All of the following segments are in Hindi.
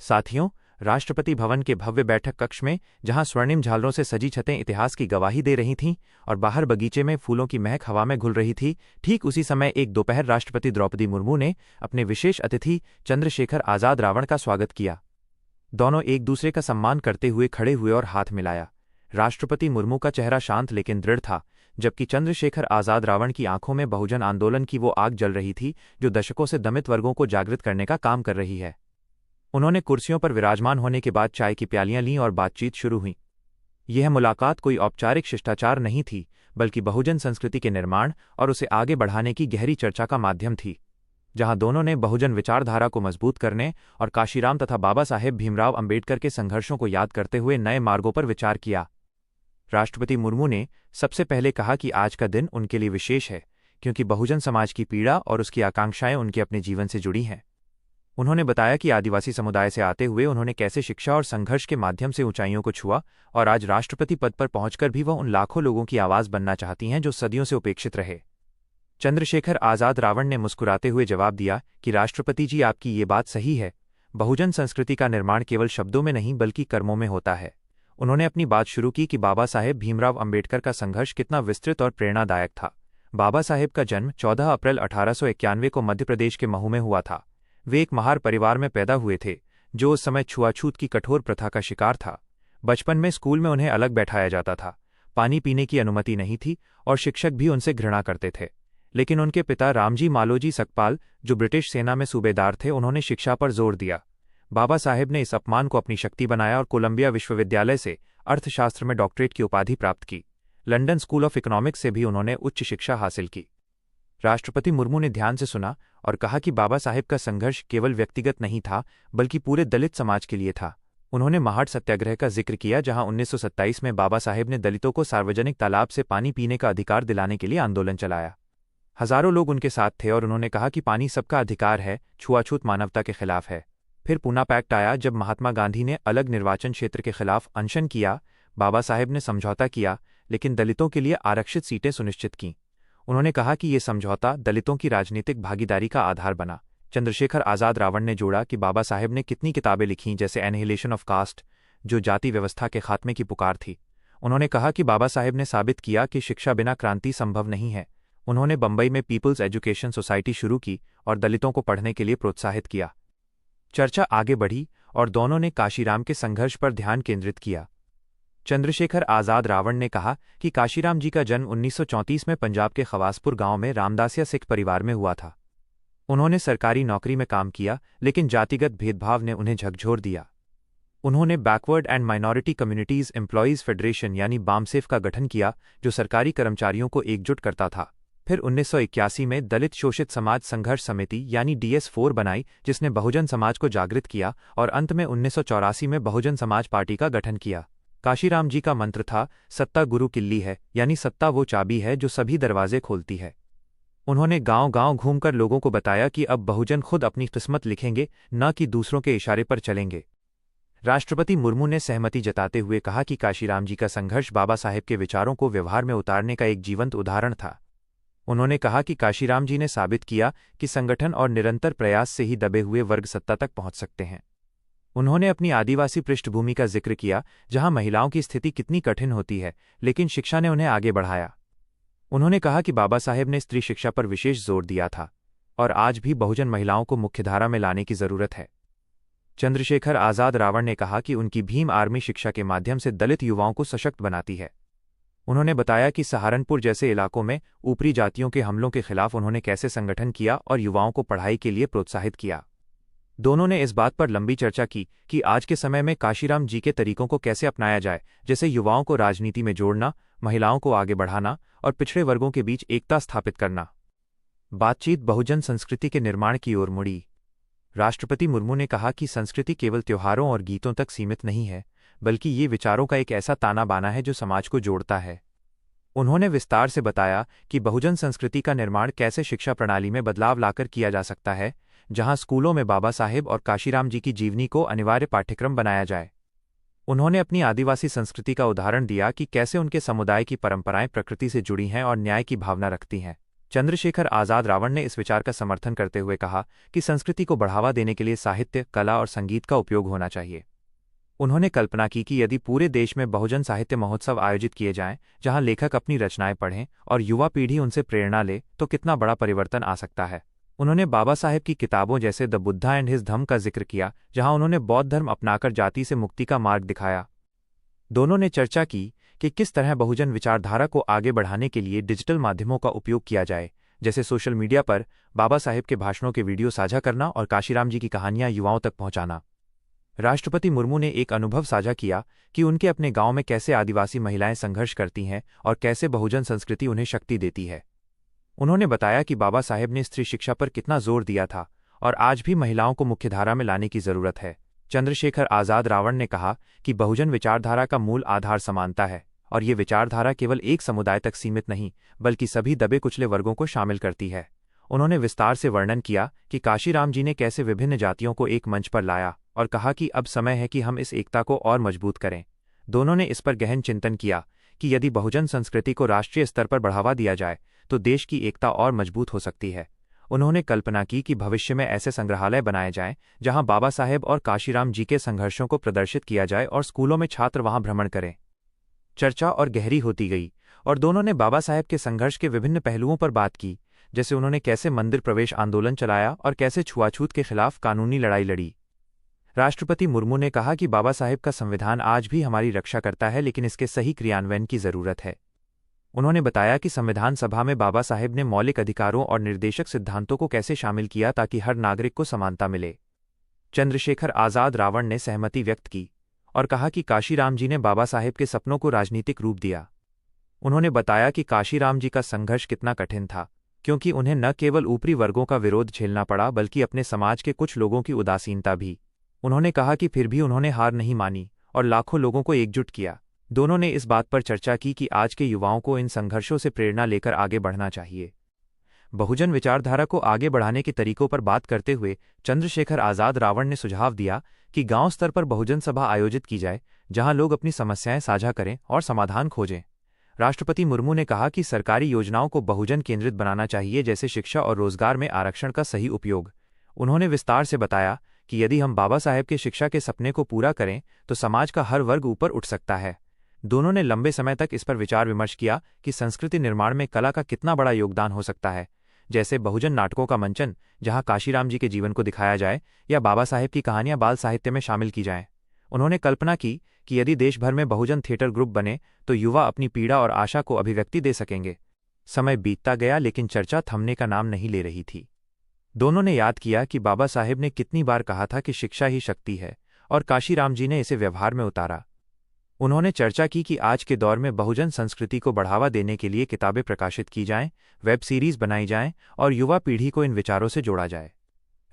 साथियों, राष्ट्रपति भवन के भव्य बैठक कक्ष में, जहां स्वर्णिम झालरों से सजी छतें इतिहास की गवाही दे रही थीं और बाहर बगीचे में फूलों की महक हवा में घुल रही थी, ठीक उसी समय एक दोपहर राष्ट्रपति द्रौपदी मुर्मू ने अपने विशेष अतिथि चंद्रशेखर आजाद रावण का स्वागत किया। दोनों एक दूसरे का सम्मान करते हुए खड़े हुए और हाथ मिलाया। राष्ट्रपति मुर्मू का चेहरा शांत लेकिन दृढ़ था, जबकि चंद्रशेखर आजाद रावण की आंखों में बहुजन आंदोलन की वो आग जल रही थी जो दशकों से दमित वर्गों को जागृत करने का काम कर रही है। उन्होंने कुर्सियों पर विराजमान होने के बाद चाय की प्यालियां लीं और बातचीत शुरू हुई। यह मुलाकात कोई औपचारिक शिष्टाचार नहीं थी, बल्कि बहुजन संस्कृति के निर्माण और उसे आगे बढ़ाने की गहरी चर्चा का माध्यम थी, जहां दोनों ने बहुजन विचारधारा को मजबूत करने और काशीराम तथा बाबा साहेब भीमराव अंबेडकर के संघर्षों को याद करते हुए नए मार्गों पर विचार किया। राष्ट्रपति मुर्मू ने सबसे पहले कहा कि आज का दिन उनके लिए विशेष है, क्योंकि बहुजन समाज की पीड़ा और उसकी आकांक्षाएं उनके अपने जीवन से जुड़ी हैं। उन्होंने बताया कि आदिवासी समुदाय से आते हुए उन्होंने कैसे शिक्षा और संघर्ष के माध्यम से ऊंचाइयों को छुआ, और आज राष्ट्रपति पद पर पहुंचकर भी वह उन लाखों लोगों की आवाज बनना चाहती हैं जो सदियों से उपेक्षित रहे। चंद्रशेखर आजाद रावण ने मुस्कुराते हुए जवाब दिया कि राष्ट्रपति जी, आपकी ये बात सही है। बहुजन संस्कृति का निर्माण केवल शब्दों में नहीं बल्कि कर्मों में होता है। उन्होंने अपनी बात शुरू की कि बाबा साहेब भीमराव अंबेडकर का संघर्ष कितना विस्तृत और प्रेरणादायक था। बाबा साहेब का जन्म 14 अप्रैल 1891 को मध्य प्रदेश के महू में हुआ था। वे एक महार परिवार में पैदा हुए थे, जो उस समय छुआछूत की कठोर प्रथा का शिकार था। बचपन में स्कूल में उन्हें अलग बैठाया जाता था, पानी पीने की अनुमति नहीं थी और शिक्षक भी उनसे घृणा करते थे। लेकिन उनके पिता रामजी मालोजी सकपाल, जो ब्रिटिश सेना में सूबेदार थे, उन्होंने शिक्षा पर जोर दिया। बाबा साहेब ने इस अपमान को अपनी शक्ति बनाया और कोलंबिया विश्वविद्यालय से अर्थशास्त्र में डॉक्टरेट की उपाधि प्राप्त की। लंदन स्कूल ऑफ इकोनॉमिक्स से भी उन्होंने उच्च शिक्षा हासिल की। राष्ट्रपति मुर्मू ने ध्यान से सुना और कहा कि बाबा साहेब का संघर्ष केवल व्यक्तिगत नहीं था, बल्कि पूरे दलित समाज के लिए था। उन्होंने महाड सत्याग्रह का जिक्र किया, जहां 1927 में बाबा साहेब ने दलितों को सार्वजनिक तालाब से पानी पीने का अधिकार दिलाने के लिए आंदोलन चलाया। हजारों लोग उनके साथ थे और उन्होंने कहा कि पानी सबका अधिकार है, छुआछूत मानवता के खिलाफ है। फिर पूना पैक्ट आया, जब महात्मा गांधी ने अलग निर्वाचन क्षेत्र के खिलाफ अनशन किया। बाबा साहेब ने समझौता किया, लेकिन दलितों के लिए आरक्षित सीटें सुनिश्चित कीं। उन्होंने कहा कि ये समझौता दलितों की राजनीतिक भागीदारी का आधार बना। चंद्रशेखर आजाद रावण ने जोड़ा कि बाबा साहेब ने कितनी किताबें लिखीं, जैसे एनिहिलेशन ऑफ कास्ट, जो जाति व्यवस्था के खात्मे की पुकार थी। उन्होंने कहा कि बाबा साहेब ने साबित किया कि शिक्षा बिना क्रांति संभव नहीं है। उन्होंने बंबई में पीपल्स एजुकेशन सोसाइटी शुरू की और दलितों को पढ़ने के लिए प्रोत्साहित किया। चर्चा आगे बढ़ी और दोनों ने काशीराम के संघर्ष पर ध्यान केंद्रित किया। चंद्रशेखर आजाद रावण ने कहा कि काशीराम जी का जन्म 1934 में पंजाब के खवासपुर गांव में रामदासिया सिख परिवार में हुआ था। उन्होंने सरकारी नौकरी में काम किया, लेकिन जातिगत भेदभाव ने उन्हें झकझोर दिया। उन्होंने backward and minority communities employees federation यानी बामसेफ का गठन किया, जो सरकारी कर्मचारियों को एकजुट करता था। फिर 1981 में दलित शोषित समाज संघर्ष समिति यानी DS4 बनाई, जिसने बहुजन समाज को जागृत किया, और अंत में 1984 में बहुजन समाज पार्टी का गठन किया। काशीराम जी का मंत्र था, सत्ता गुरु किल्ली है, यानी सत्ता वो चाबी है जो सभी दरवाजे खोलती है। उन्होंने गांव-गांव घूमकर लोगों को बताया कि अब बहुजन खुद अपनी किस्मत लिखेंगे, न कि दूसरों के इशारे पर चलेंगे। राष्ट्रपति मुर्मू ने सहमति जताते हुए कहा कि काशीराम जी का संघर्ष बाबा साहेब के विचारों को व्यवहार में उतारने का एक जीवंत उदाहरण था। उन्होंने कहा कि काशीराम जी ने साबित किया कि संगठन और निरंतर प्रयास से ही दबे हुए वर्ग सत्ता तक पहुंच सकते हैं। उन्होंने अपनी आदिवासी पृष्ठभूमि का जिक्र किया, जहां महिलाओं की स्थिति कितनी कठिन होती है, लेकिन शिक्षा ने उन्हें आगे बढ़ाया। उन्होंने कहा कि बाबा साहेब ने स्त्री शिक्षा पर विशेष जोर दिया था और आज भी बहुजन महिलाओं को मुख्यधारा में लाने की जरूरत है। चंद्रशेखर आजाद रावण ने कहा कि उनकी भीम आर्मी शिक्षा के माध्यम से दलित युवाओं को सशक्त बनाती है। उन्होंने बताया कि सहारनपुर जैसे इलाकों में ऊपरी जातियों के हमलों के खिलाफ उन्होंने कैसे संगठन किया और युवाओं को पढ़ाई के लिए प्रोत्साहित किया। दोनों ने इस बात पर लंबी चर्चा की कि आज के समय में काशीराम जी के तरीकों को कैसे अपनाया जाए, जैसे युवाओं को राजनीति में जोड़ना, महिलाओं को आगे बढ़ाना और पिछड़े वर्गों के बीच एकता स्थापित करना। बातचीत बहुजन संस्कृति के निर्माण की ओर मुड़ी। राष्ट्रपति मुर्मू ने कहा कि संस्कृति केवल त्योहारों और गीतों तक सीमित नहीं है, बल्कि ये विचारों का एक ऐसा ताना बाना है जो समाज को जोड़ता है। उन्होंने विस्तार से बताया कि बहुजन संस्कृति का निर्माण कैसे शिक्षा प्रणाली में बदलाव लाकर किया जा सकता है, जहां स्कूलों में बाबा साहेब और काशीराम जी की जीवनी को अनिवार्य पाठ्यक्रम बनाया जाए। उन्होंने अपनी आदिवासी संस्कृति का उदाहरण दिया कि कैसे उनके समुदाय की परंपराएं प्रकृति से जुड़ी हैं और न्याय की भावना रखती हैं। चंद्रशेखर आजाद रावण ने इस विचार का समर्थन करते हुए कहा कि संस्कृति को बढ़ावा देने के लिए साहित्य, कला और संगीत का उपयोग होना चाहिए। उन्होंने कल्पना की कि यदि पूरे देश में बहुजन साहित्य महोत्सव आयोजित किए जाएं, जहां लेखक अपनी रचनाएं पढ़ें और युवा पीढ़ी उनसे प्रेरणा ले, तो कितना बड़ा परिवर्तन आ सकता है। उन्होंने बाबा साहेब की किताबों जैसे द बुद्धा एंड हिज धम्म का जिक्र किया, जहां उन्होंने बौद्ध धर्म अपनाकर जाति से मुक्ति का मार्ग दिखाया। दोनों ने चर्चा की कि किस तरह बहुजन विचारधारा को आगे बढ़ाने के लिए डिजिटल माध्यमों का उपयोग किया जाए, जैसे सोशल मीडिया पर बाबा साहेब के भाषणों के वीडियो साझा करना और काशीराम जी की कहानियां युवाओं तक पहुंचाना। राष्ट्रपति मुर्मू ने एक अनुभव साझा किया कि उनके अपने गांव में कैसे आदिवासी महिलाएं संघर्ष करती हैं और कैसे बहुजन संस्कृति उन्हें शक्ति देती है। उन्होंने बताया कि बाबा साहेब ने स्त्री शिक्षा पर कितना जोर दिया था और आज भी महिलाओं को मुख्यधारा में लाने की जरूरत है। चंद्रशेखर आजाद रावण ने कहा कि बहुजन विचारधारा का मूल आधार समानता है और ये विचारधारा केवल एक समुदाय तक सीमित नहीं, बल्कि सभी दबे कुचले वर्गों को शामिल करती है। उन्होंने विस्तार से वर्णन किया कि काशीराम जी ने कैसे विभिन्न जातियों को एक मंच पर लाया और कहा कि अब समय है कि हम इस एकता को और मजबूत करें। दोनों ने इस पर गहन चिंतन किया कि यदि बहुजन संस्कृति को राष्ट्रीय स्तर पर बढ़ावा दिया जाए तो देश की एकता और मजबूत हो सकती है। उन्होंने कल्पना की कि भविष्य में ऐसे संग्रहालय बनाए जाएं जहां बाबा साहेब और काशीराम जी के संघर्षों को प्रदर्शित किया जाए और स्कूलों में छात्र वहां भ्रमण करें। चर्चा और गहरी होती गई और दोनों ने बाबा साहेब के संघर्ष के विभिन्न पहलुओं पर बात की, जैसे उन्होंने कैसे मंदिर प्रवेश आंदोलन चलाया और कैसे छुआछूत के खिलाफ कानूनी लड़ाई लड़ी। राष्ट्रपति मुर्मू ने कहा कि बाबा साहेब का संविधान आज भी हमारी रक्षा करता है, लेकिन इसके सही क्रियान्वयन की जरूरत है। उन्होंने बताया कि संविधान सभा में बाबा साहेब ने मौलिक अधिकारों और निर्देशक सिद्धांतों को कैसे शामिल किया ताकि हर नागरिक को समानता मिले। चंद्रशेखर आजाद रावण ने सहमति व्यक्त की और कहा कि काशीराम जी ने बाबा साहेब के सपनों को राजनीतिक रूप दिया। उन्होंने बताया कि काशीराम जी का संघर्ष कितना कठिन था, क्योंकि उन्हें न केवल ऊपरी वर्गों का विरोध झेलना पड़ा बल्कि अपने समाज के कुछ लोगों की उदासीनता भी। उन्होंने कहा कि फिर भी उन्होंने हार नहीं मानी और लाखों लोगों को एकजुट किया। दोनों ने इस बात पर चर्चा की कि आज के युवाओं को इन संघर्षों से प्रेरणा लेकर आगे बढ़ना चाहिए। बहुजन विचारधारा को आगे बढ़ाने के तरीकों पर बात करते हुए चंद्रशेखर आजाद रावण ने सुझाव दिया कि गांव स्तर पर बहुजन सभा आयोजित की जाए, जहां लोग अपनी समस्याएं साझा करें और समाधान खोजें। राष्ट्रपति मुर्मू ने कहा कि सरकारी योजनाओं को बहुजन केंद्रित बनाना चाहिए, जैसे शिक्षा और रोजगार में आरक्षण का सही उपयोग। उन्होंने विस्तार से बताया कि यदि हम बाबा साहेब के शिक्षा के सपने को पूरा करें तो समाज का हर वर्ग ऊपर उठ सकता है। दोनों ने लंबे समय तक इस पर विचार विमर्श किया कि संस्कृति निर्माण में कला का कितना बड़ा योगदान हो सकता है, जैसे बहुजन नाटकों का मंचन जहां काशीराम जी के जीवन को दिखाया जाए या बाबा साहेब की कहानियां बाल साहित्य में शामिल की जाएं। उन्होंने कल्पना की कि यदि देश भर में बहुजन थिएटर ग्रुप बने तो युवा अपनी पीड़ा और आशा को अभिव्यक्ति दे सकेंगे। समय बीतता गया लेकिन चर्चा थमने का नाम नहीं ले रही थी। दोनों ने याद किया कि बाबा साहेब ने कितनी बार कहा था कि शिक्षा ही शक्ति है और काशीराम जी ने इसे व्यवहार में उतारा। उन्होंने चर्चा की कि आज के दौर में बहुजन संस्कृति को बढ़ावा देने के लिए किताबें प्रकाशित की जाएं, वेब सीरीज बनाई जाएं और युवा पीढ़ी को इन विचारों से जोड़ा जाए।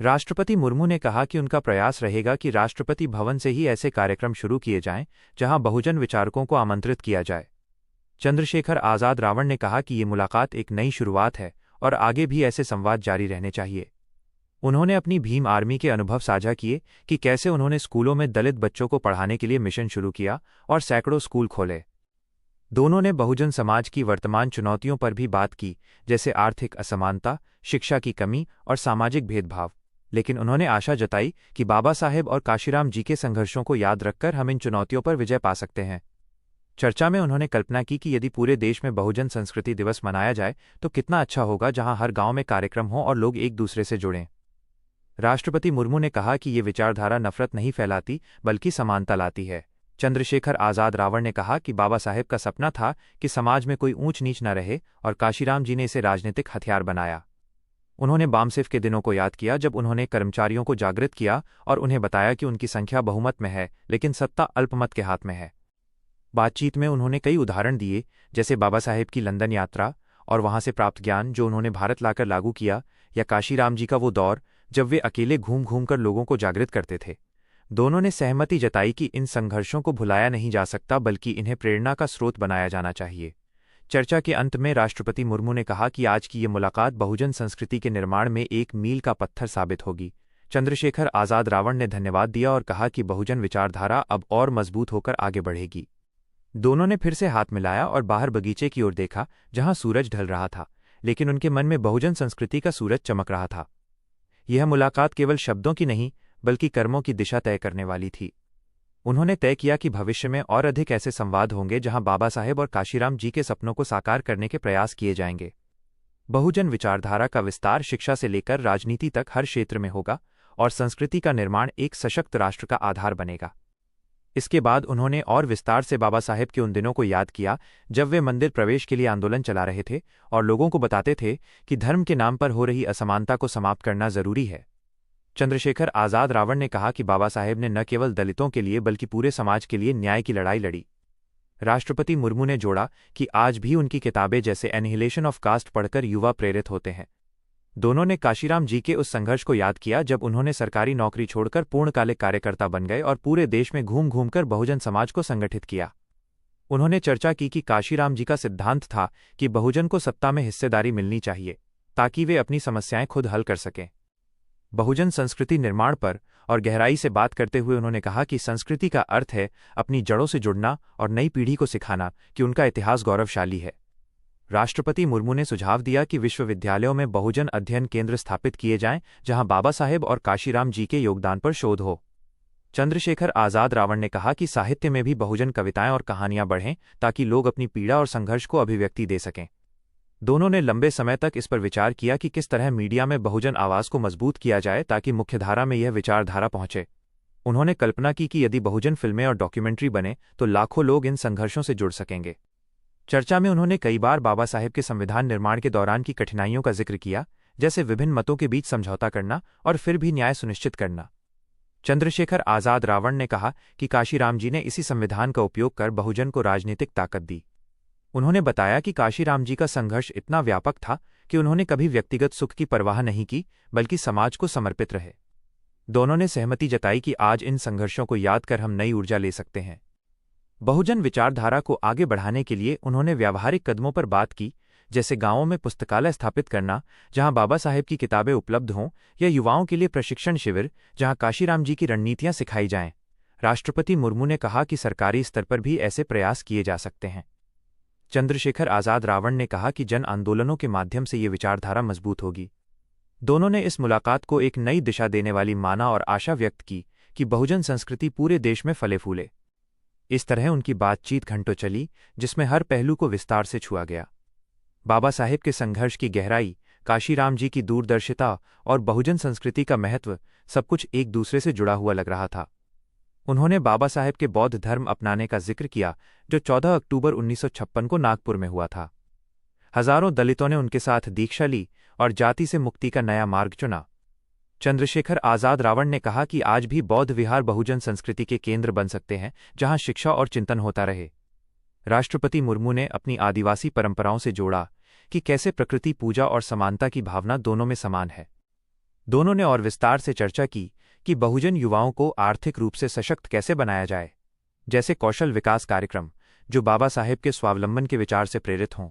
राष्ट्रपति मुर्मू ने कहा कि उनका प्रयास रहेगा कि राष्ट्रपति भवन से ही ऐसे कार्यक्रम शुरू किए जाएं जहां बहुजन विचारकों को आमंत्रित किया जाए। चंद्रशेखर आजाद रावण ने कहा कि ये मुलाकात एक नई शुरुआत है और आगे भी ऐसे संवाद जारी रहने चाहिए। उन्होंने अपनी भीम आर्मी के अनुभव साझा किए कि कैसे उन्होंने स्कूलों में दलित बच्चों को पढ़ाने के लिए मिशन शुरू किया और सैकड़ों स्कूल खोले। दोनों ने बहुजन समाज की वर्तमान चुनौतियों पर भी बात की, जैसे आर्थिक असमानता, शिक्षा की कमी और सामाजिक भेदभाव, लेकिन उन्होंने आशा जताई कि बाबा साहेब और काशीराम जी के संघर्षों को याद रखकर हम इन चुनौतियों पर विजय पा सकते हैं। चर्चा में उन्होंने कल्पना की कि यदि पूरे देश में बहुजन संस्कृति दिवस मनाया जाए तो कितना अच्छा होगा, जहां हर गांव में कार्यक्रम हो और लोग एक दूसरे से जुड़ें। राष्ट्रपति मुर्मू ने कहा कि ये विचारधारा नफरत नहीं फैलाती बल्कि समानता लाती है। चंद्रशेखर आजाद रावण ने कहा कि बाबा साहेब का सपना था कि समाज में कोई ऊंच नीच न रहे और काशीराम जी ने इसे राजनीतिक हथियार बनाया। उन्होंने बामसिफ के दिनों को याद किया जब उन्होंने कर्मचारियों को जागृत किया और उन्हें बताया कि उनकी संख्या बहुमत में है लेकिन सत्ता अल्पमत के हाथ में है। बातचीत में उन्होंने कई उदाहरण दिए, जैसे बाबा साहेब की लंदन यात्रा और वहां से प्राप्त ज्ञान जो उन्होंने भारत लाकर लागू किया, या काशीराम जी का वो दौर जब वे अकेले घूम घूम कर लोगों को जागृत करते थे। दोनों ने सहमति जताई कि इन संघर्षों को भुलाया नहीं जा सकता बल्कि इन्हें प्रेरणा का स्रोत बनाया जाना चाहिए। चर्चा के अंत में राष्ट्रपति मुर्मू ने कहा कि आज की ये मुलाकात बहुजन संस्कृति के निर्माण में एक मील का पत्थर साबित होगी। चंद्रशेखर आजाद रावण ने धन्यवाद दिया और कहा कि बहुजन विचारधारा अब और मजबूत होकर आगे बढ़ेगी। दोनों ने फिर से हाथ मिलाया और बाहर बगीचे की ओर देखा, जहां सूरज ढल रहा था। लेकिन उनके मन में बहुजन संस्कृति का सूरज चमक रहा था। यह मुलाकात केवल शब्दों की नहीं, बल्कि कर्मों की दिशा तय करने वाली थी। उन्होंने तय किया कि भविष्य में और अधिक ऐसे संवाद होंगे जहां बाबा साहेब और काशीराम जी के सपनों को साकार करने के प्रयास किए जाएंगे। बहुजन विचारधारा का विस्तार शिक्षा से लेकर राजनीति तक हर क्षेत्र में होगा और संस्कृति का निर्माण एक सशक्त राष्ट्र का आधार बनेगा। इसके बाद उन्होंने और विस्तार से बाबा साहेब के उन दिनों को याद किया जब वे मंदिर प्रवेश के लिए आंदोलन चला रहे थे और लोगों को बताते थे कि धर्म के नाम पर हो रही असमानता को समाप्त करना जरूरी है। चंद्रशेखर आजाद रावण ने कहा कि बाबा साहेब ने न केवल दलितों के लिए बल्कि पूरे समाज के लिए न्याय की लड़ाई लड़ी। राष्ट्रपति मुर्मू ने जोड़ा कि आज भी उनकी किताबें जैसे एनिहिलेशन ऑफ कास्ट पढ़कर युवा प्रेरित होते हैं। दोनों ने काशीराम जी के उस संघर्ष को याद किया जब उन्होंने सरकारी नौकरी छोड़कर पूर्णकालिक कार्यकर्ता बन गए और पूरे देश में घूम घूमकर बहुजन समाज को संगठित किया। उन्होंने चर्चा की कि काशीराम जी का सिद्धांत था कि बहुजन को सत्ता में हिस्सेदारी मिलनी चाहिए ताकि वे अपनी समस्याएं खुद हल कर सकें। बहुजन संस्कृति निर्माण पर और गहराई से बात करते हुए उन्होंने कहा कि संस्कृति का अर्थ है अपनी जड़ों से जुड़ना और नई पीढ़ी को सिखाना कि उनका इतिहास गौरवशाली है। राष्ट्रपति मुर्मू ने सुझाव दिया कि विश्वविद्यालयों में बहुजन अध्ययन केंद्र स्थापित किए जाएं जहां बाबा साहेब और काशीराम जी के योगदान पर शोध हो। चंद्रशेखर आजाद रावण ने कहा कि साहित्य में भी बहुजन कविताएं और कहानियां बढ़ें ताकि लोग अपनी पीड़ा और संघर्ष को अभिव्यक्ति दे सकें। दोनों ने लंबे समय तक इस पर विचार किया कि किस तरह मीडिया में बहुजन आवाज को मजबूत किया जाए ताकि मुख्यधारा में यह विचारधारा पहुंचे। उन्होंने कल्पना की कि यदि बहुजन फिल्में और डॉक्यूमेंट्री बने तो लाखों लोग इन संघर्षों से जुड़ सकेंगे। चर्चा में उन्होंने कई बार बाबा साहेब के संविधान निर्माण के दौरान की कठिनाइयों का जिक्र किया, जैसे विभिन्न मतों के बीच समझौता करना और फिर भी न्याय सुनिश्चित करना। चंद्रशेखर आजाद रावण ने कहा कि काशीराम जी ने इसी संविधान का उपयोग कर बहुजन को राजनीतिक ताकत दी। उन्होंने बताया कि काशीराम जी का संघर्ष इतना व्यापक था कि उन्होंने कभी व्यक्तिगत सुख की परवाह नहीं की, बल्कि समाज को समर्पित रहे। दोनों ने सहमति जताई कि आज इन संघर्षों को याद कर हम नई ऊर्जा ले सकते हैं। बहुजन विचारधारा को आगे बढ़ाने के लिए उन्होंने व्यावहारिक कदमों पर बात की, जैसे गांवों में पुस्तकालय स्थापित करना जहां बाबा साहेब की किताबें उपलब्ध हों, या युवाओं के लिए प्रशिक्षण शिविर जहां काशीराम जी की रणनीतियां सिखाई जाएं। राष्ट्रपति मुर्मू ने कहा कि सरकारी स्तर पर भी ऐसे प्रयास किए जा सकते हैं। चंद्रशेखर आजाद रावण ने कहा कि जन आंदोलनों के माध्यम से ये विचारधारा मजबूत होगी। दोनों ने इस मुलाकात को एक नई दिशा देने वाली माना और आशा व्यक्त की कि बहुजन संस्कृति पूरे देश में फले फूले। इस तरह उनकी बातचीत घंटों चली, जिसमें हर पहलू को विस्तार से छुआ गया। बाबा साहेब के संघर्ष की गहराई, काशीराम जी की दूरदर्शिता और बहुजन संस्कृति का महत्व, सब कुछ एक दूसरे से जुड़ा हुआ लग रहा था। उन्होंने बाबा साहेब के बौद्ध धर्म अपनाने का जिक्र किया, जो 14 अक्टूबर 1956 को नागपुर में हुआ था। हजारों दलितों ने उनके साथ दीक्षा ली और जाति से मुक्ति का नया मार्ग चुना। चंद्रशेखर आजाद रावण ने कहा कि आज भी बौद्ध विहार बहुजन संस्कृति के केंद्र बन सकते हैं, जहां शिक्षा और चिंतन होता रहे। राष्ट्रपति मुर्मू ने अपनी आदिवासी परंपराओं से जोड़ा कि कैसे प्रकृति पूजा और समानता की भावना दोनों में समान है। दोनों ने और विस्तार से चर्चा की कि बहुजन युवाओं को आर्थिक रूप से सशक्त कैसे बनाया जाए, जैसे कौशल विकास कार्यक्रम जो बाबा साहेब के स्वावलंबन के विचार से प्रेरित हों।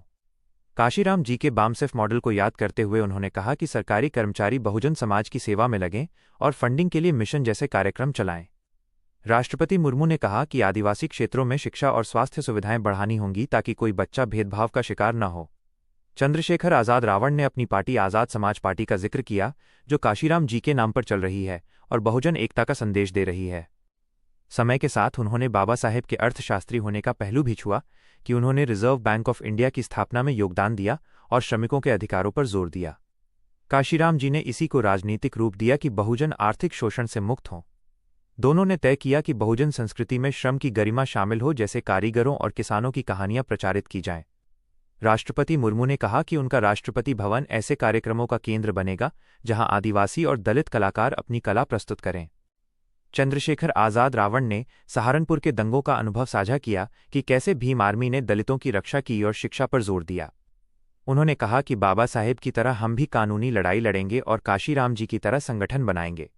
काशीराम जी के बामसेफ मॉडल को याद करते हुए उन्होंने कहा कि सरकारी कर्मचारी बहुजन समाज की सेवा में लगें और फंडिंग के लिए मिशन जैसे कार्यक्रम चलाएं। राष्ट्रपति मुर्मू ने कहा कि आदिवासी क्षेत्रों में शिक्षा और स्वास्थ्य सुविधाएं बढ़ानी होंगी ताकि कोई बच्चा भेदभाव का शिकार न हो। चंद्रशेखर आजाद रावण ने अपनी पार्टी आजाद समाज पार्टी का जिक्र किया, जो काशीराम जी के नाम पर चल रही है और बहुजन एकता का संदेश दे रही है। समय के साथ उन्होंने बाबा साहेब के अर्थशास्त्री होने का पहलू भी छुआ कि उन्होंने रिजर्व बैंक ऑफ इंडिया की स्थापना में योगदान दिया और श्रमिकों के अधिकारों पर जोर दिया। काशीराम जी ने इसी को राजनीतिक रूप दिया कि बहुजन आर्थिक शोषण से मुक्त हों। दोनों ने तय किया कि बहुजन संस्कृति में श्रम की गरिमा शामिल हो, जैसे कारीगरों और किसानों की कहानियां प्रचारित की जाएं। राष्ट्रपति मुर्मू ने कहा कि उनका राष्ट्रपति भवन ऐसे कार्यक्रमों का केंद्र बनेगा जहां आदिवासी और दलित कलाकार अपनी कला प्रस्तुत करें। चंद्रशेखर आजाद रावण ने सहारनपुर के दंगों का अनुभव साझा किया कि कैसे भीम आर्मी ने दलितों की रक्षा की और शिक्षा पर जोर दिया। उन्होंने कहा कि बाबा साहेब की तरह हम भी कानूनी लड़ाई लड़ेंगे और काशीराम जी की तरह संगठन बनाएंगे।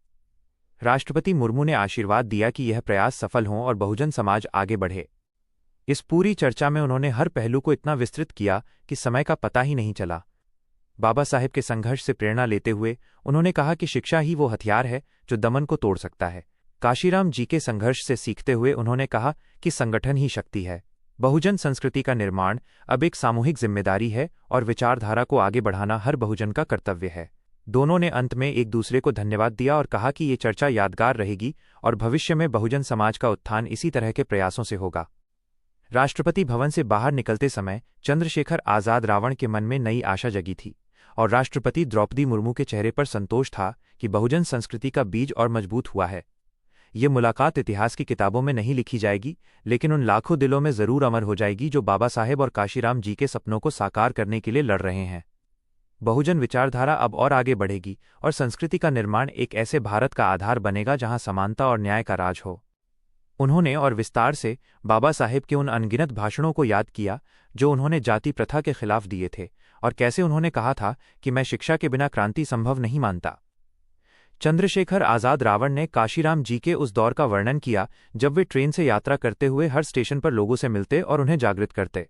राष्ट्रपति मुर्मू ने आशीर्वाद दिया कि यह प्रयास सफल हों और बहुजन समाज आगे बढ़े। इस पूरी चर्चा में उन्होंने हर पहलू को इतना विस्तृत किया कि समय का पता ही नहीं चला। बाबा साहेब के संघर्ष से प्रेरणा लेते हुए उन्होंने कहा कि शिक्षा ही वो हथियार है जो दमन को तोड़ सकता है। काशीराम जी के संघर्ष से सीखते हुए उन्होंने कहा कि संगठन ही शक्ति है। बहुजन संस्कृति का निर्माण अब एक सामूहिक जिम्मेदारी है और विचारधारा को आगे बढ़ाना हर बहुजन का कर्तव्य है। दोनों ने अंत में एक दूसरे को धन्यवाद दिया और कहा कि ये चर्चा यादगार रहेगी और भविष्य में बहुजन समाज का उत्थान इसी तरह के प्रयासों से होगा। राष्ट्रपति भवन से बाहर निकलते समय चंद्रशेखर आजाद रावण के मन में नई आशा जगी थी और राष्ट्रपति द्रौपदी मुर्मू के चेहरे पर संतोष था कि बहुजन संस्कृति का बीज और मजबूत हुआ है। ये मुलाकात इतिहास की किताबों में नहीं लिखी जाएगी, लेकिन उन लाखों दिलों में जरूर अमर हो जाएगी जो बाबा साहेब और काशीराम जी के सपनों को साकार करने के लिए लड़ रहे हैं। बहुजन विचारधारा अब और आगे बढ़ेगी और संस्कृति का निर्माण एक ऐसे भारत का आधार बनेगा जहां समानता और न्याय का राज हो। उन्होंने और विस्तार से बाबा साहेब के उन अनगिनत भाषणों को याद किया जो उन्होंने जाति प्रथा के खिलाफ दिए थे और कैसे उन्होंने कहा था कि मैं शिक्षा के बिना क्रांति संभव नहीं मानता। चंद्रशेखर आजाद रावण ने काशीराम जी के उस दौर का वर्णन किया जब वे ट्रेन से यात्रा करते हुए हर स्टेशन पर लोगों से मिलते और उन्हें जागृत करते।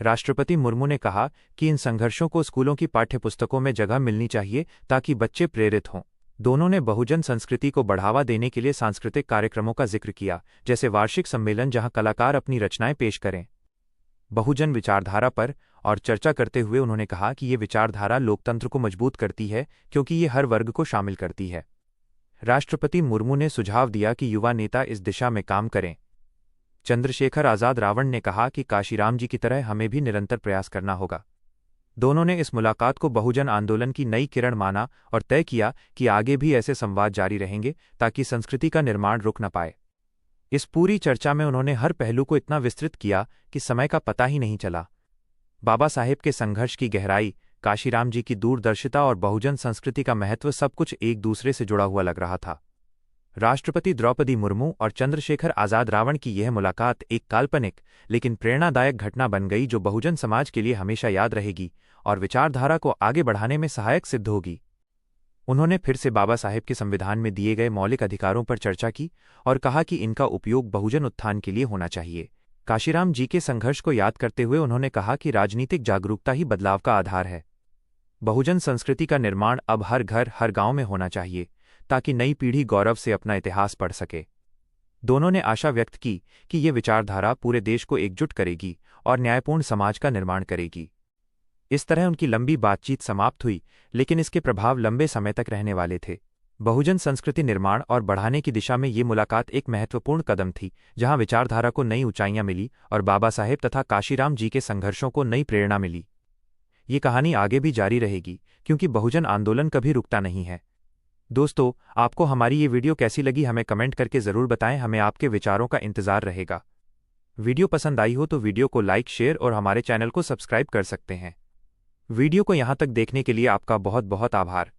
राष्ट्रपति मुर्मू ने कहा कि इन संघर्षों को स्कूलों की पाठ्यपुस्तकों में जगह मिलनी चाहिए ताकि बच्चे प्रेरित हों। दोनों ने बहुजन संस्कृति को बढ़ावा देने के लिए सांस्कृतिक कार्यक्रमों का जिक्र किया, जैसे वार्षिक सम्मेलन जहां कलाकार अपनी रचनाएं पेश करें। बहुजन विचारधारा पर और चर्चा करते हुए उन्होंने कहा कि ये विचारधारा लोकतंत्र को मजबूत करती है क्योंकि ये हर वर्ग को शामिल करती है। राष्ट्रपति मुर्मू ने सुझाव दिया कि युवा नेता इस दिशा में काम करें। चंद्रशेखर आजाद रावण ने कहा कि काशीराम जी की तरह हमें भी निरंतर प्रयास करना होगा। दोनों ने इस मुलाकात को बहुजन आंदोलन की नई किरण माना और तय किया कि आगे भी ऐसे संवाद जारी रहेंगे ताकि संस्कृति का निर्माण रुक न पाए। इस पूरी चर्चा में उन्होंने हर पहलू को इतना विस्तृत किया कि समय का पता ही नहीं चला। बाबा साहेब के संघर्ष की गहराई, काशीराम जी की दूरदर्शिता और बहुजन संस्कृति का महत्व सब कुछ एक दूसरे से जुड़ा हुआ लग रहा था। राष्ट्रपति द्रौपदी मुर्मू और चंद्रशेखर आजाद रावण की यह मुलाकात एक काल्पनिक लेकिन प्रेरणादायक घटना बन गई जो बहुजन समाज के लिए हमेशा याद रहेगी और विचारधारा को आगे बढ़ाने में सहायक सिद्ध होगी। उन्होंने फिर से बाबा साहेब के संविधान में दिए गए मौलिक अधिकारों पर चर्चा की और कहा कि इनका उपयोग बहुजन उत्थान के लिए होना चाहिए। काशीराम जी के संघर्ष को याद करते हुए उन्होंने कहा कि राजनीतिक जागरूकता ही बदलाव का आधार है। बहुजन संस्कृति का निर्माण अब हर घर हर गांव में होना चाहिए ताकि नई पीढ़ी गौरव से अपना इतिहास पढ़ सके। दोनों ने आशा व्यक्त की कि ये विचारधारा पूरे देश को एकजुट करेगी और न्यायपूर्ण समाज का निर्माण करेगी। इस तरह उनकी लंबी बातचीत समाप्त हुई, लेकिन इसके प्रभाव लंबे समय तक रहने वाले थे। बहुजन संस्कृति निर्माण और बढ़ाने की दिशा में ये मुलाकात एक महत्वपूर्ण कदम थी, जहां विचारधारा को नई ऊंचाइयां मिली और बाबा साहेब तथा काशीराम जी के संघर्षों को नई प्रेरणा मिली। ये कहानी आगे भी जारी रहेगी क्योंकि बहुजन आंदोलन कभी रुकता नहीं है। दोस्तों, आपको हमारी ये वीडियो कैसी लगी हमें कमेंट करके ज़रूर बताएं, हमें आपके विचारों का इंतज़ार रहेगा। वीडियो पसंद आई हो तो वीडियो को लाइक, शेयर और हमारे चैनल को सब्सक्राइब कर सकते हैं। वीडियो को यहाँ तक देखने के लिए आपका बहुत बहुत आभार।